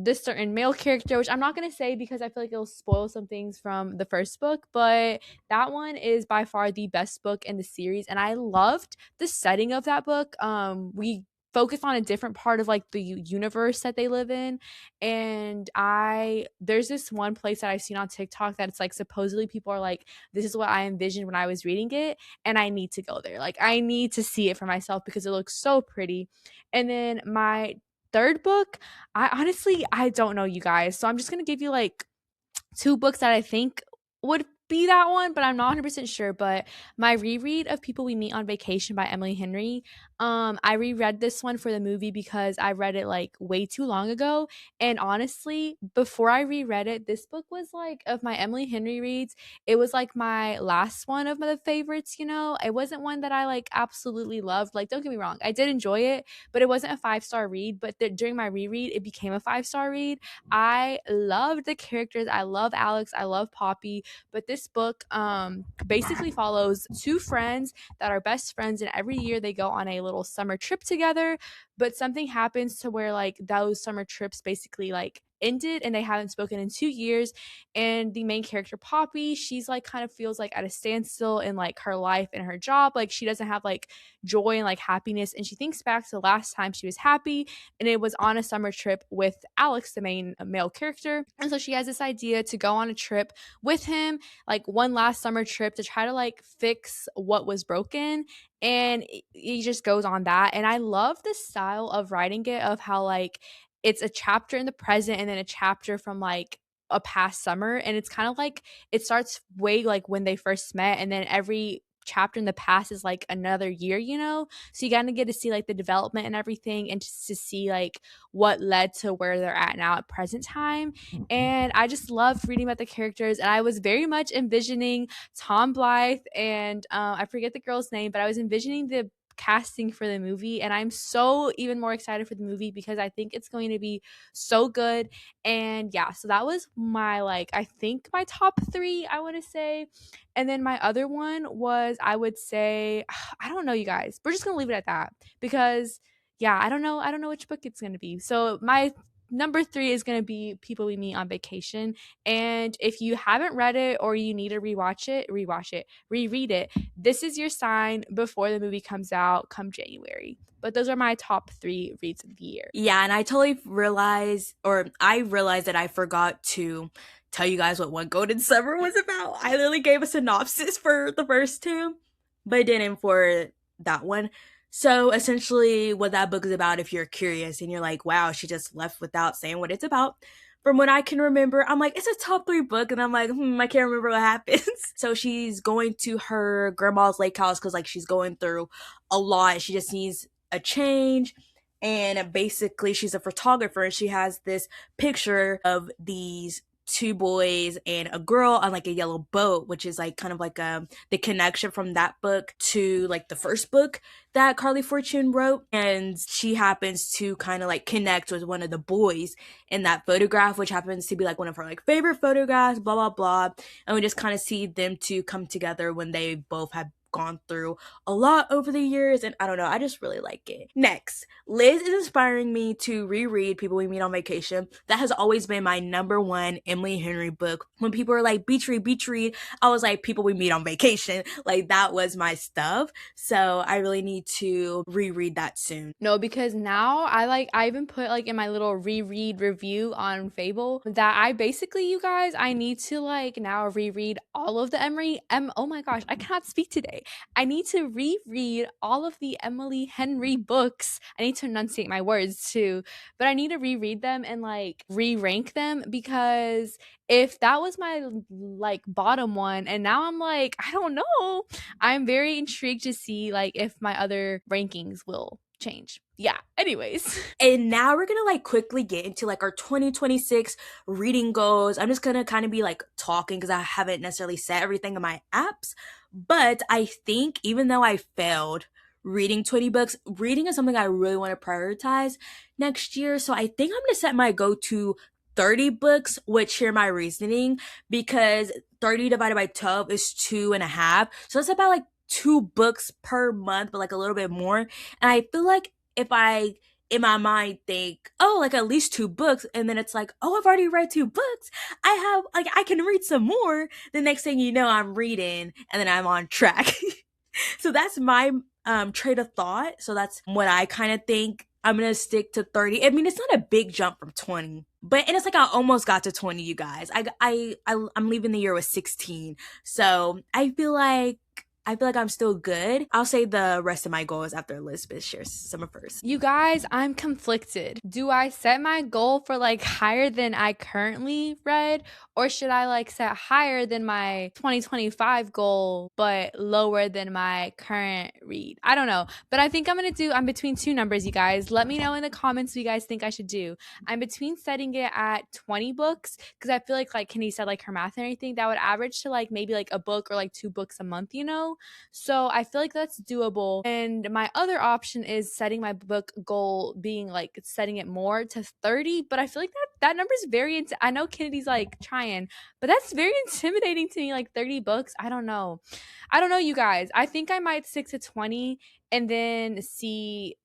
this certain male character, which I'm not going to say because I feel like it'll spoil some things from the first book, but that one is by far the best book in the series, and I loved the setting of that book. We focus on a different part of like the universe that they live in. And there's this one place that I've seen on TikTok that it's like supposedly people are like, this is what I envisioned when I was reading it, and I need to go there. Like I need to see it for myself because it looks so pretty. And then my third book, I don't know, you guys. So I'm just gonna give you like two books that I think would be that one, but I'm not 100% sure. But my reread of People We Meet on Vacation by Emily Henry, I reread this one for the movie because I read it like way too long ago. And honestly, before I reread it, this book was like of my Emily Henry reads, it was like my last one of my favorites, you know. It wasn't one that I like absolutely loved. Like, don't get me wrong, I did enjoy it, but it wasn't a 5-star read. But during my reread, it became a 5-star read. I loved the characters. I love Alex. I love Poppy. But this book basically follows two friends that are best friends, and every year they go on a little summer trip together. But something happens to where like those summer trips basically like ended and they haven't spoken in 2 years. And the main character Poppy, she's like kind of feels like at a standstill in like her life and her job. Like she doesn't have like joy and like happiness, and she thinks back to the last time she was happy, and it was on a summer trip with Alex, the main male character. And so she has this idea to go on a trip with him, like one last summer trip, to try to like fix what was broken. And he just goes on that. And I love the style of writing it, of how like it's a chapter in the present and then a chapter from like a past summer. And it's kind of like it starts way like when they first met, and then every chapter in the past is like another year, you know? So you kind of get to see like the development and everything, and just to see like what led to where they're at now at present time. And I just loved reading about the characters, and I was very much envisioning Tom Blythe and I forget the girl's name, but I was envisioning the casting for the movie, and I'm so even more excited for the movie because I think it's going to be so good. And yeah, so that was my like I think my top 3, I want to say. And then my other one was, I would say, I don't know, you guys, we're just gonna leave it at that because yeah, I don't know which book it's gonna be. So my number 3 is going to be People We Meet on Vacation. And if you haven't read it or you need to reread it, this is your sign before the movie comes out come January. But those are my top 3 reads of the year. Yeah, and I realized that I forgot to tell you guys what One Golden Summer was about. I literally gave a synopsis for the first two, but didn't for that one. So essentially, what that book is about, if you're curious and you're like, wow, she just left without saying what it's about. From what I can remember, I'm like, it's a top 3 book, and I'm like, I can't remember what happens. So she's going to her grandma's lake house because like she's going through a lot. She just needs a change, and basically she's a photographer, and she has this picture of these two boys and a girl on like a yellow boat, which is like kind of like the connection from that book to like the first book that Carly Fortune wrote. And she happens to kind of like connect with one of the boys in that photograph, which happens to be like one of her like favorite photographs, blah blah blah. And we just kind of see them two come together when they both have gone through a lot over the years, and I don't know, I just really like it. Next, Liz is inspiring me to reread People We Meet on Vacation. That has always been my number one Emily Henry book. When people are like beach read, I was like People We Meet on Vacation. Like that was my stuff. So I really need to reread that soon. No, because now I even put like in my little reread review on Fable that I basically, you guys, I need to like now reread all of the oh my gosh, I cannot speak today. I need to reread all of the Emily Henry books. I need to enunciate my words too, but I need to reread them and like re-rank them, because if that was my like bottom one and now I'm like, I don't know, I'm very intrigued to see like if my other rankings will change. Yeah, anyways. And now we're gonna like quickly get into like our 2026 reading goals. I'm just gonna kind of be like talking because I haven't necessarily set everything in my apps. But I think even though I failed reading 20 books, reading is something I really want to prioritize next year. So I think I'm gonna set my go to 30 books, which here my reasoning, because 30 divided by 12 is 2.5. So that's about like 2 books per month, but like a little bit more. And I feel like if I in my mind think, oh, like at least 2 books, and then it's like, oh, I've already read 2 books. I have like I can read some more. The next thing you know, I'm reading and then I'm on track. So that's my trade of thought. So that's what I kind of think. I'm gonna stick to 30. I mean, it's not a big jump from 20, but and it's like I almost got to 20, you guys. I'm leaving the year with 16, so I feel like I feel like I'm still good. I'll say the rest of my goals after Elizabeth shares some of hers. You guys, I'm conflicted. Do I set my goal for like higher than I currently read, or should I like set higher than my 2025 goal but lower than my current read? I don't know, but I think I'm between two numbers, you guys. Let me know in the comments what you guys think I should do. I'm between setting it at 20 books because I feel like Kenny said like her math and everything that would average to like maybe like a book or like two books a month, you know? So I feel like that's doable. And my other option is setting my book goal being like setting it more to 30. But I feel like that number is I know Kennedy's like trying, but that's very intimidating to me. Like 30 books. I don't know. I don't know, you guys. I think I might stick to 20 and then see,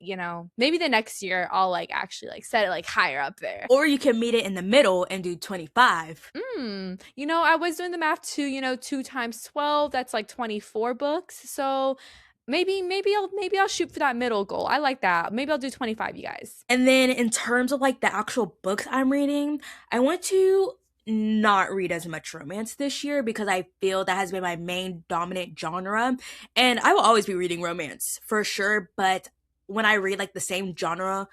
maybe the next year I'll like actually like set it like higher up there. Or you can meet it in the middle and do 25. I was doing the math too, 2 times 12, that's like 24 books. So maybe I'll shoot for that middle goal. I like that. Maybe I'll do 25, you guys. And then in terms of like the actual books I'm reading, I want to not read as much romance this year because I feel that has been my main dominant genre. And I will always be reading romance for sure, but when I read like the same genre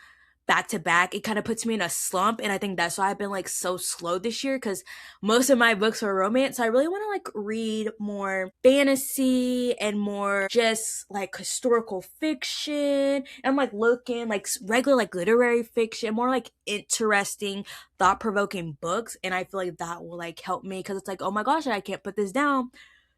back to back, it kind of puts me in a slump. And I think that's why I've been like so slow this year because most of my books are romance. So I really want to like read more fantasy and more just like historical fiction. And I'm like looking like regular like literary fiction, more like interesting, thought provoking books. And I feel like that will like help me because it's like, oh my gosh, I can't put this down.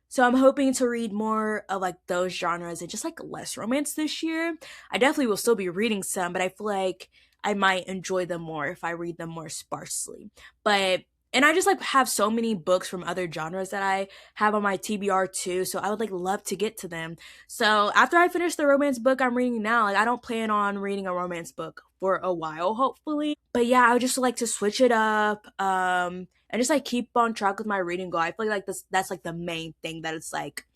So I'm hoping to read more of like those genres and just like less romance this year. I definitely will still be reading some, but I feel like I might enjoy them more if I read them more sparsely. But and I just like have so many books from other genres that I have on my TBR too, so I would like love to get to them. So after I finish the romance book I'm reading now, like I don't plan on reading a romance book for a while, hopefully. But yeah, I would just like to switch it up. And just like keep on track with my reading goal. I feel like that's like the main thing that it's like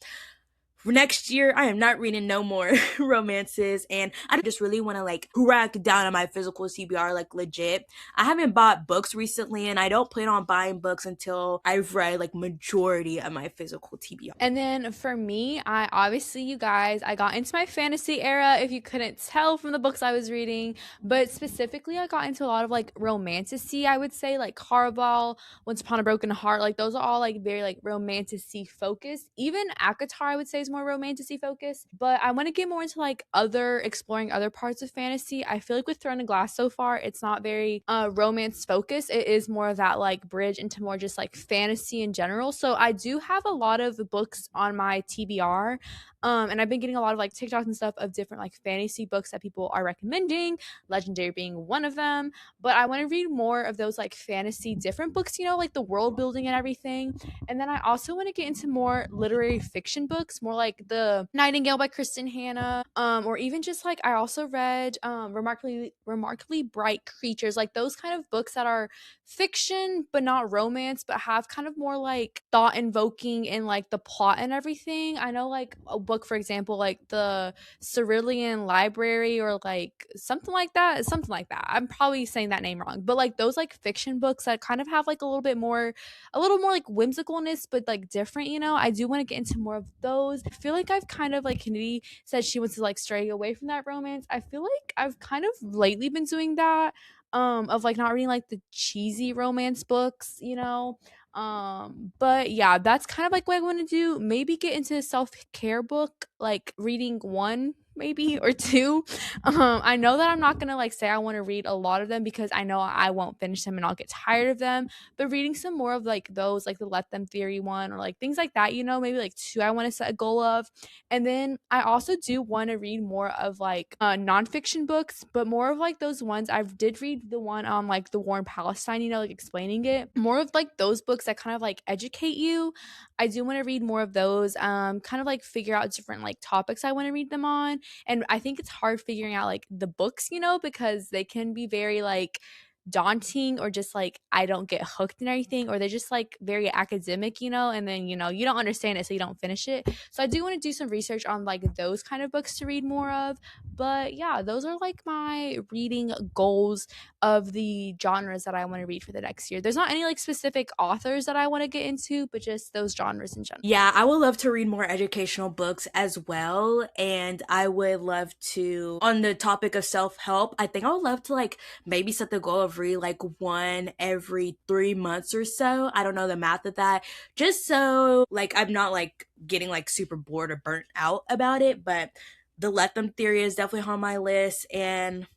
for next year I am not reading no more romances, and I just really want to like crack down on my physical CBR like legit. I haven't bought books recently and I don't plan on buying books until I've read like majority of my physical TBR. And then for me, I obviously, you guys, I got into my fantasy era, if you couldn't tell from the books I was reading, but specifically, I got into a lot of like romanticy, I would say, like Caraval, Once Upon a Broken Heart. Like, those are all like very like romanticy focused. Even Akatar, I would say, is more romanticy focused. But I want to get more into like exploring other parts of fantasy. I feel like with Throne of Glass so far, it's not very romance focused. It is more of that like bridge into more just like fantasy in general. So I do have a lot of books on my TBR. And I've been getting a lot of like TikToks and stuff of different like fantasy books that people are recommending, Legendary being one of them. But I want to read more of those like fantasy different books, like the world building and everything. And then I also want to get into more literary fiction books, more like The Nightingale by Kristen Hanna, or even just like I also read Remarkably Bright Creatures, like those kind of books that are fiction but not romance, but have kind of more like thought invoking in like the plot and everything. I know like a book, for example, like the Cerulean Library or like something like that. I'm probably saying that name wrong, but like those like fiction books that kind of have like a little more like whimsicalness, but like different. I do want to get into more of those. I feel like I've kind of like Kennedy said she wants to like stray away from that romance. I feel like I've kind of lately been doing that, of like not reading like the cheesy romance books, but yeah, that's kind of like what I want to do. Maybe get into a self-care book, like reading one maybe or two. I know that I'm not gonna like say I want to read a lot of them because I know I won't finish them and I'll get tired of them, but reading some more of like those, like the Let Them Theory one or like things like that, maybe like two I want to set a goal of. And then I also do want to read more of like nonfiction books, but more of like those ones. I did read the one on like the war in Palestine, like explaining it, more of like those books that kind of like educate you. I do want to read more of those, kind of like figure out different like topics I want to read them on. And I think it's hard figuring out like the books, because they can be very like daunting or just like I don't get hooked and everything, or they're just like very academic, and then you don't understand it, so you don't finish it. So I do want to do some research on like those kind of books to read more of. But yeah, those are like my reading goals of the genres that I want to read for the next year. There's not any like specific authors that I want to get into, but just those genres in general. Yeah, I would love to read more educational books as well. And I would love to, on the topic of self help, I think I would love to like maybe set the goal of read like one every 3 months or so. I don't know the math of that. Just so like I'm not like getting like super bored or burnt out about it. But the Let Them theory is definitely on my list. And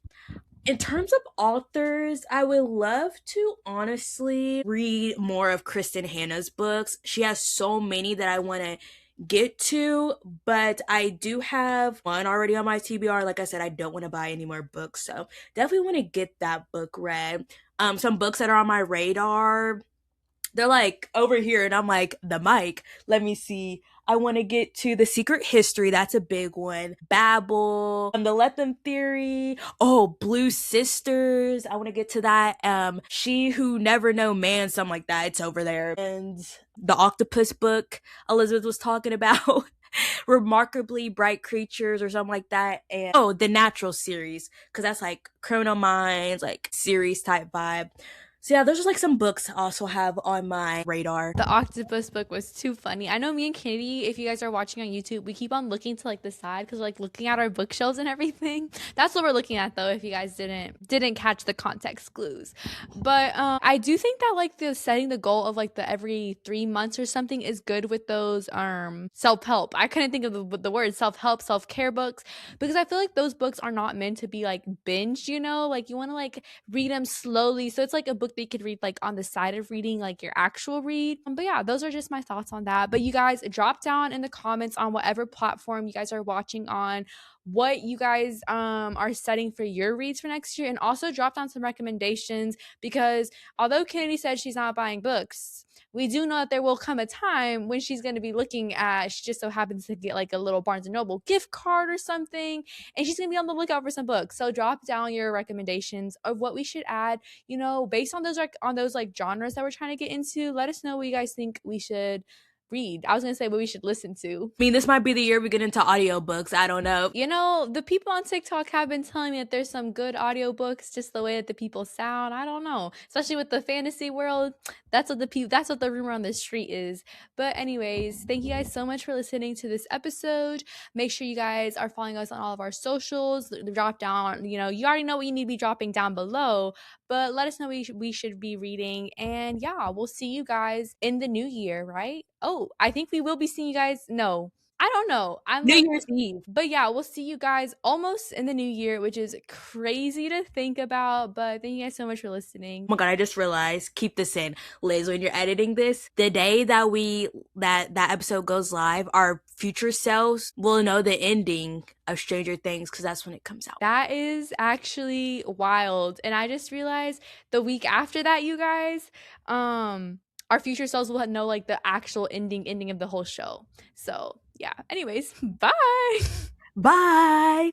in terms of authors, I would love to honestly read more of Kristen Hanna's books. She has so many that I want to get to, but I do have one already on my TBR. Like I said, I don't want to buy any more books, so definitely want to get that book read. Some books that are on my radar, they're like over here and I'm like, the mic, let me see. I want to get to The Secret History. That's a big one. Babel, The Let Them theory. Oh, Blue Sisters. I want to get to that. She Who Never Know Man, something like that. It's over there. And the octopus book Elizabeth was talking about. Remarkably Bright Creatures or something like that. And oh, the Natural series, because that's like Criminal Minds, like series type vibe. So yeah, those are like some books I also have on my radar. The octopus book was too funny. I know me and Katie, if you guys are watching on YouTube, we keep on looking to like the side because like looking at our bookshelves and everything. That's what we're looking at though. If you guys didn't catch the context clues, but I do think that like the setting the goal of like the every 3 months or something is good with those self help. I couldn't think of the word self help, self care books because I feel like those books are not meant to be like binged. Like you want to like read them slowly. So it's like a book that you could read like on the side of reading like your actual read. But yeah, those are just my thoughts on that. But you guys drop down in the comments on whatever platform you guys are watching on what you guys are setting for your reads for next year, and also drop down some recommendations because although Kennedy said she's not buying books, we do know that there will come a time when she's going to be looking at, she just so happens to get like a little Barnes and Noble gift card or something, and she's going to be on the lookout for some books. So drop down your recommendations of what we should add, based on those like genres that we're trying to get into. Let us know what you guys think we should read. I was going to say what we should listen to. I mean, this might be the year we get into audiobooks. I don't know. The people on TikTok have been telling me that there's some good audiobooks, just the way that the people sound. I don't know. Especially with the fantasy world. That's what the rumor on the street is. But anyways, thank you guys so much for listening to this episode. Make sure you guys are following us on all of our socials. Drop down, you already know what you need to be dropping down below, but let us know what we should be reading. And yeah, we'll see you guys in the new year, right? Oh, I think we will be seeing you guys. No, I don't know. I'm New like, Year's Eve. but yeah, we'll see you guys almost in the new year, which is crazy to think about. But thank you guys so much for listening. Oh my god, I just realized, keep this in, Liz, when you're editing this, the day that that episode goes live, our future selves will know the ending of Stranger Things because that's when it comes out. That is actually wild. And I just realized the week after that, you guys, our future selves will know like the actual ending of the whole show. So yeah. Anyways, bye. Bye.